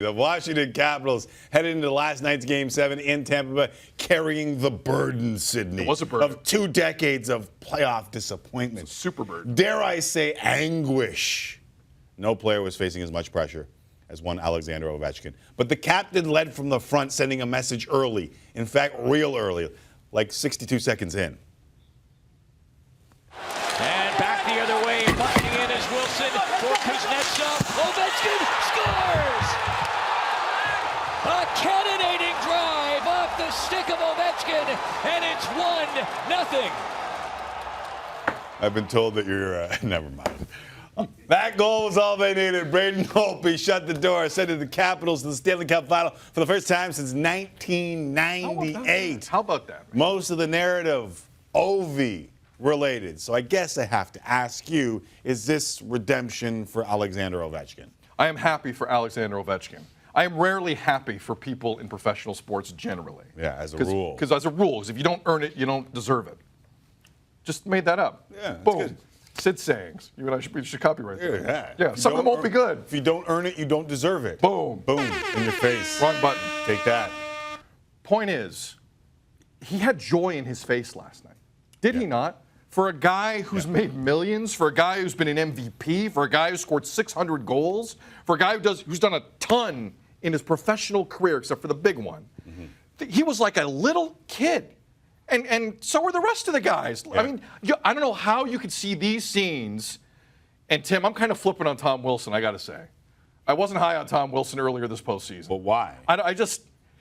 The Washington Capitals headed into last night's Game 7 in Tampa Bay, carrying the burden, Sydney, It was a burden. of 2 decades of playoff disappointment. It's a super burden. Dare I say anguish. No player was facing as much pressure as one Alexander Ovechkin. But the captain led from the front, sending a message early. In fact, real early, like 62 seconds in. And back the other way, fighting in is Wilson for Kuznetsov. Ovechkin scores! A cannonading drive off the stick of Ovechkin, and it's 1-0. I've been told that you're, never mind. That goal was all they needed. Braden Holtby shut the door, sent the Capitals to the Stanley Cup Final for the first time since 1998. How about that? Most of the narrative, Ovi related. So I guess I have to ask you, is this redemption for Alexander Ovechkin? I am happy for Alexander Ovechkin. I am rarely happy for people in professional sports generally. Yeah, as a rule. Because as a rule, if you don't earn it, you don't deserve it. Just made that up. Yeah, that's boom. good. Sid sayings. You and I should copyright that. Yeah. Some of them won't be good. If you don't earn it, you don't deserve it. Boom. Boom. In your face. Wrong button. Take that. Point is, he had joy in his face last night. Did he not? For a guy who's made millions, for a guy who's been an MVP, for a guy who scored 600 goals, for a guy who's done a ton in his professional career, except for the big one. He was like a little kid. And so were the rest of the guys. Yeah. I mean, I don't know how you could see these scenes. And Tim, I'm kind of flipping on Tom Wilson, I got to say. I wasn't high on Tom Wilson earlier this postseason. But why?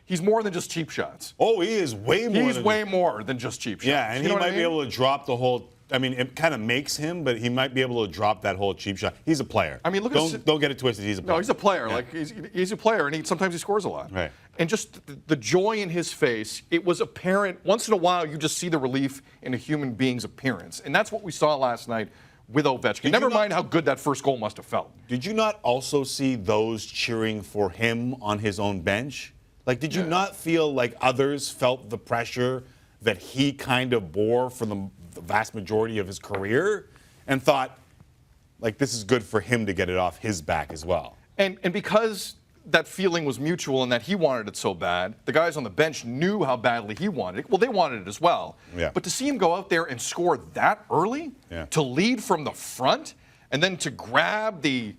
He's more than just cheap shots. Oh, he is way more. He's way more than just cheap shots. Yeah, and he might be able to drop the whole. I mean, it kind of makes him, but he might be able to drop that whole cheap shot. He's a player. I mean, look don't get it twisted. He's a player. No, he's a player. Yeah. Like he's a player, and sometimes he scores a lot. Right. And just the joy in his face, it was apparent. Once in a while, you just see the relief in a human being's appearance, and that's what we saw last night with Ovechkin. Never mind how good that first goal must have felt. Did you not also see those cheering for him on his own bench? Like, did you not feel like others felt the pressure that he kind of bore for the vast majority of his career and thought, like, this is good for him to get it off his back as well? And because that feeling was mutual and that he wanted it so bad, the guys on the bench knew how badly he wanted it. Well, they wanted it as well. Yeah. But to see him go out there and score that early, to lead from the front, and then to grab the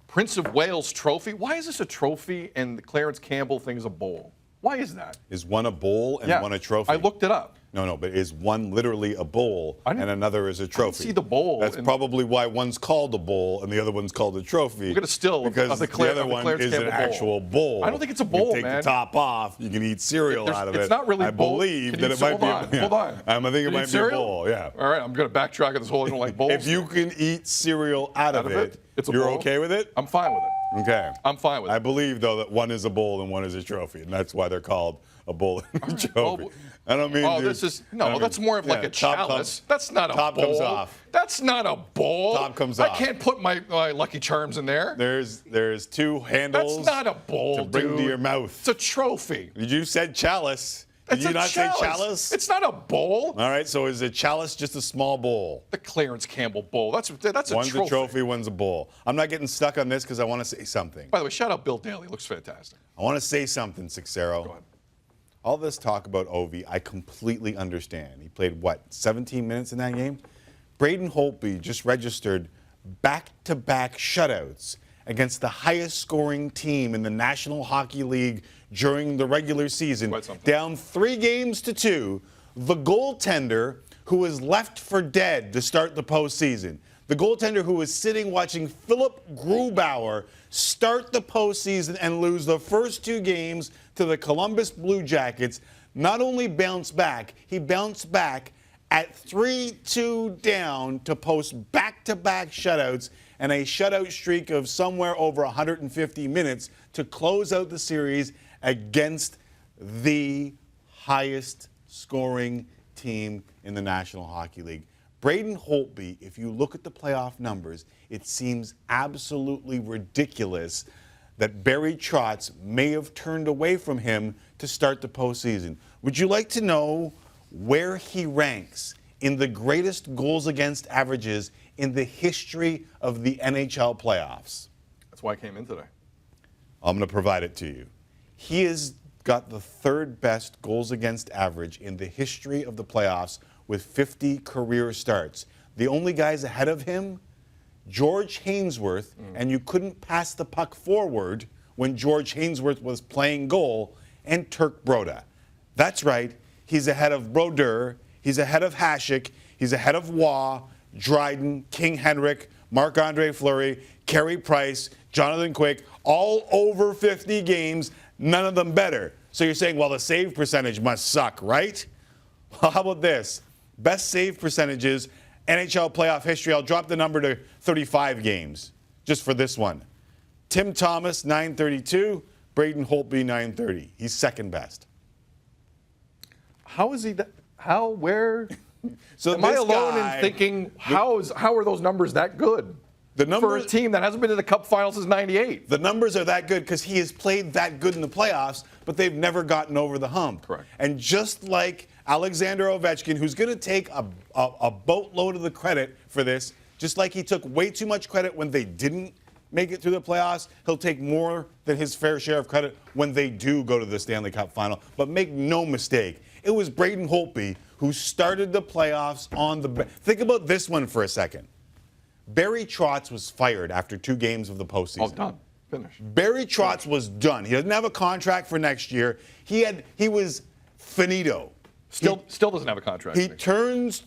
Prince of Wales trophy. Why is this a trophy and the Clarence Campbell thing is a bowl? Why is that? Is one a bowl and one a trophy? I looked it up. No, but is one literally a bowl and another is a trophy? I didn't see the bowl. That's probably why one's called a bowl and the other one's called a trophy. We'll get a still because of the other one is an actual bowl. I don't think it's a bowl, you take man. the top off, you can eat cereal out of it. It's not really I bowl. believe that it might be. Hold on. I think it might be a bowl. Yeah. All right, I'm going to backtrack on this whole I don't like bowls. If you can eat cereal out of it, it's a you're bowl. okay with it? I'm fine with it. Okay. I'm fine with it. I believe, though, that one is a bowl and one is a trophy, and that's why they're called a bowl and a trophy. Well, I don't mean. That's more of like a chalice. That's not a bowl. Top comes off. That's not a bowl. Top comes off. off. I can't put my Lucky Charms in there. There's 2 handles. That's not a bowl, to bring to your mouth. It's a trophy. You said chalice. Did you not say chalice? It's not a bowl. All right, so is a chalice just a small bowl? The Clarence Campbell bowl. That's a one's trophy. a trophy, one's a bowl. I'm not getting stuck on this because I want to say something. By the way, shout out Bill Daly. Looks fantastic. I want to say something, Sixero. Go ahead. All this talk about Ovi, I completely understand. He played, 17 minutes in that game? Braden Holtby just registered back-to-back shutouts against the highest-scoring team in the National Hockey League during the regular season. Down 3-2, the goaltender who was left for dead to start the postseason. The goaltender who was sitting watching Philip Grubauer start the postseason and lose the first 2 games to the Columbus Blue Jackets, not only bounced back, he bounced back at 3-2 down to post back-to-back shutouts and a shutout streak of somewhere over 150 minutes to close out the series against the highest scoring team in the National Hockey League. Braden Holtby, if you look at the playoff numbers, it seems absolutely ridiculous that Barry Trotz may have turned away from him to start the postseason. Would you like to know where he ranks in the greatest goals against averages in the history of the NHL playoffs? That's why I came in today. I'm going to provide it to you. He has got the third best goals against average in the history of the playoffs with 50 career starts. The only guys ahead of him, George Hainsworth, and you couldn't pass the puck forward when George Hainsworth was playing goal, and Turk Broda. That's right. He's ahead of Brodeur. He's ahead of Hasek. He's ahead of Waugh, Dryden, King Henrik, Marc-Andre Fleury, Carey Price, Jonathan Quick, all over 50 games, none of them better. So you're saying, well, the save percentage must suck, right? Well, how about this? Best save percentages, NHL playoff history. I'll drop the number to 35 games just for this one. Tim Thomas, 932. Braden Holtby, 930. He's second best. How is he that? How? Where? So am I this alone guy- in thinking, how are those numbers that good? The For numbers, a team that hasn't been to the Cup Final since '98. the numbers are that good because he has played that good in the playoffs, but they've never gotten over the hump. Correct. And just like Alexander Ovechkin, who's going to take a boatload of the credit for this, just like he took way too much credit when they didn't make it through the playoffs, he'll take more than his fair share of credit when they do go to the Stanley Cup Final. But make no mistake, it was Braden Holtby who started the playoffs on the. Think about this one for a second. Barry Trotz was fired after 2 games of the postseason. Oh, done. Finished. Barry Trotz was done. He doesn't have a contract for next year. He was finito. Still doesn't have a contract. He turns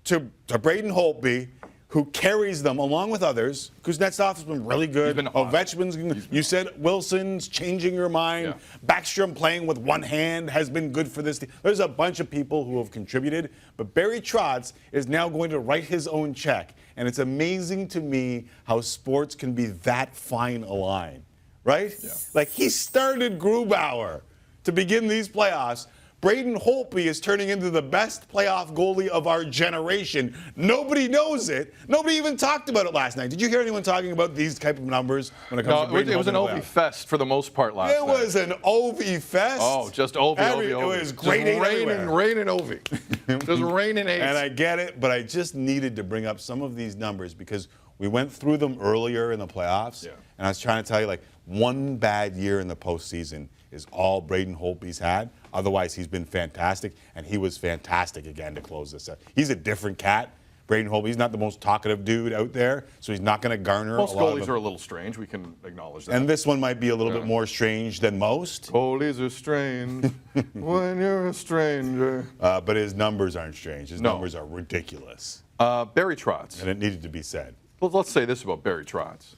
to Braden Holtby, who carries them along with others. Kuznetsov has been really good. He's been hot. Ovechkin's. You said Wilson's changing your mind. Yeah. Backstrom playing with one hand has been good for this team. There's a bunch of people who have contributed, but Barry Trotz is now going to write his own check. And it's amazing to me how sports can be that fine a line, right? Yeah. Like he started Grubauer to begin these playoffs. Braden Holtby is turning into the best playoff goalie of our generation. Nobody knows it. Nobody even talked about it last night. Did you hear anyone talking about these type of numbers when it comes to Braden it was Holtby an in the Ovi playoffs? fest for the most part last night. It was an Ovi fest. Oh, just Ovi. It was great everywhere. Raining Ovi. Just raining eights. And I get it, but I just needed to bring up some of these numbers because we went through them earlier in the playoffs. Yeah. And I was trying to tell you, like, one bad year in the postseason is all Braden Holtby's had. Otherwise, he's been fantastic, and he was fantastic again to close this out. He's a different cat. Braden Holtby, he's not the most talkative dude out there, so he's not going to garner most a lot of goalies them. are a little strange. We can acknowledge that. And this one might be a little bit more strange than most. Goalies are strange when you're a stranger. But his numbers aren't strange. His No. numbers are ridiculous. Barry Trotz. And it needed to be said. Let's say this about Barry Trotz.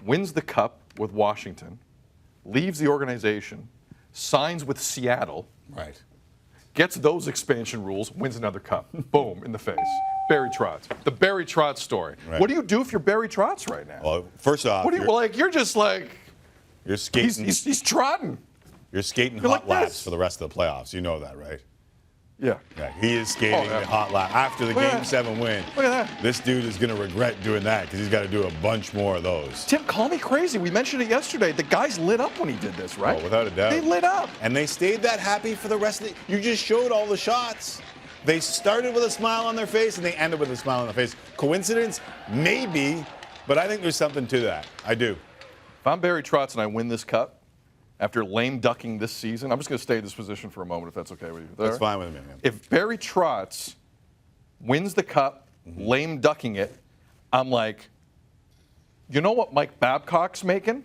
Wins the Cup with Washington, leaves the organization, signs with Seattle, Right. gets those expansion rules, wins another Cup. Boom, in the face. Barry Trotz. The Barry Trotz story. Right. What do you do if you're Barry Trotz right now? Well, first off, What do you like? You're just like you're skating. he's trotting. You're skating You're hot like laps this. for the rest of the playoffs. You know that, right? Yeah. Yeah, he is skating Oh, yeah. the hot lap after the Look at Game that. 7 win. Look at that. This dude is going to regret doing that because he's got to do a bunch more of those. Tim, call me crazy. We mentioned it yesterday. The guys lit up when he did this, right? Oh, without a doubt. They lit up. And they stayed that happy for the rest of the. You just showed all the shots. They started with a smile on their face and they ended with a smile on their face. Coincidence? Maybe, but I think there's something to that. I do. If I'm Barry Trotz and I win this Cup after lame ducking this season, I'm just going to stay in this position for a moment if that's okay with you. That's fine with me, man. If Barry Trotz wins the Cup, lame ducking it, I'm like, you know what Mike Babcock's making?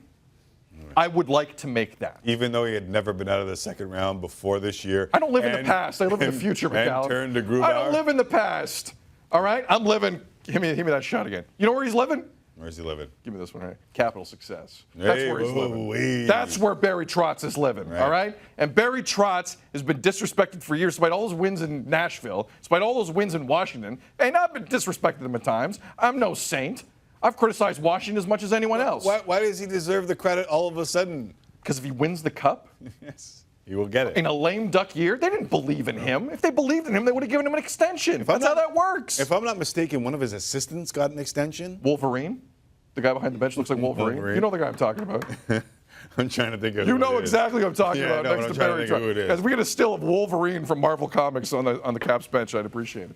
I would like to make that. Even though he had never been out of the second round before this year. I don't live in the past. I live in the future, McAllen. And turned to Grubauer. I don't live in the past. All right? I'm living. Give me that shot again. You know where he's living? Where's he living? Give me this one right. Capital Success. That's Hey, where he's living. woo-wee. That's where Barry Trotz is living. Right. All right? And Barry Trotz has been disrespected for years, despite all those wins in Nashville, despite all those wins in Washington. And I've been disrespected him at times. I'm no saint. I've criticized Washington as much as anyone else. Why does he deserve the credit all of a sudden? Because if he wins the Cup Yes, he will get it. in a lame duck year, they didn't believe in him. If they believed in him, they would have given him an extension. I'm That's how not- that works. If I'm not mistaken, one of his assistants got an extension. Wolverine, the guy behind the bench looks like Wolverine. Wolverine. You know the guy I'm talking about. I'm trying to think of You who know it is. exactly what I'm talking Yeah, about I know, next but to I'm trying Barry to think of who it Trotz. is. Guys, we get a still of Wolverine from Marvel Comics on the Caps bench. I'd appreciate it.